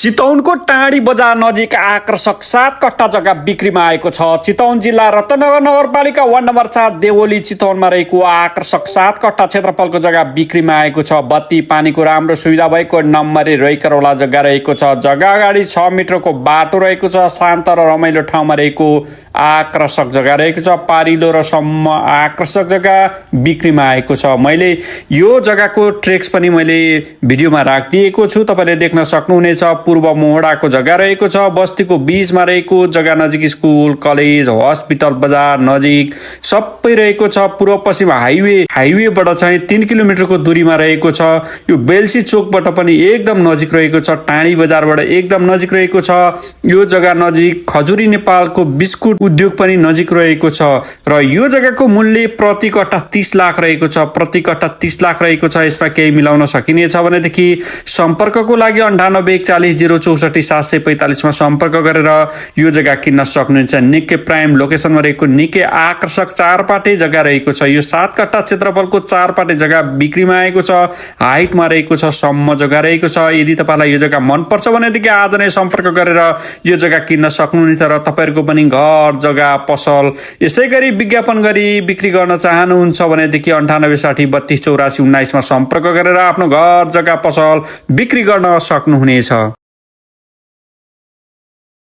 चितौनको टाँडी बजार नजिक आकर्षक 7 कट्ठा जग्गा बिक्रीमा आएको छ। चितौन जिल्ला रत्नगर नगरपालिका वार्ड नम्बर 4 देवोली चितौनमा रहेको आकर्षक 7 कट्ठा क्षेत्रफलको जग्गा बिक्रीमा आएको छ। बत्ती पानीको राम्रो सुविधा भएको नम्बरी रैकरवाला जग्गा रहेको छ। जग्गा अगाडि 6 मिटरको बाटो रहेको छ। शान्त र रमाइलो ठाउँमा रहेको आकर्षक जग्गा रहेको छ। पारिलो र सम्म आकर्षक जग्गा बिक्रीमा आएको छ। मैले यो जग्गाको ट्रेक्स पनि मैले भिडियोमा राखिदिएको छु, तपाईँले देख्न सक्नुहुनेछ। पूर्व मोहडाको जग्गा रहेको छ। बस्तीको बीचमा रहेको जग्गा नजिक स्कुल, कलेज, हस्पिटल, बजार नजिक सबै रहेको छ। पूर्व पश्चिम हाइवेबाट चाहिँ 3 किलोमिटरको दूरीमा रहेको छ। यो बेल्सी चोकबाट पनि एकदम नजिक रहेको छ। टाँडी बजारबाट एकदम नजिक रहेको छ। यो जग्गा नजिक खजुरी नेपालको बिस्कुट उद्योग पनि नजिक रहेको छ र यो जग्गाको मूल्य प्रति कट्ठा 30 लाख रहेको छ। प्रति कट्ठा 30 लाख रहेको छ। यसमा केही मिलाउन सकिनेछ भनेदेखि सम्पर्कको लागि 98 064 745 मा सम्पर्क गरेर यो जग्गा किन्न सक्नुहुन्छ। निकै प्राइम लोकेसनमा रहेको निकै आकर्षक 4 पाटे जग्गा रहेको छ। यो 7 कट्ठा क्षेत्रफलको 4 पाटे जग्गा बिक्रीमा आएको छ। हाइटमा रहेको छ, सम्म जग्गा रहेको छ। यदि तपाईँलाई यो जग्गा मनपर्छ भनेदेखि आज नै सम्पर्क गरेर यो जग्गा किन्न सक्नुहुनेछ र तपाईँहरूको पनि घर, जग्गा, पसल यसै गरी विज्ञापन गरी बिक्री गर्न चाहनुहुन्छ भनेदेखि 98 60 32 84 19 मा सम्पर्क गरेर आफ्नो घर, जग्गा, पसल बिक्री गर्न सक्नुहुनेछ।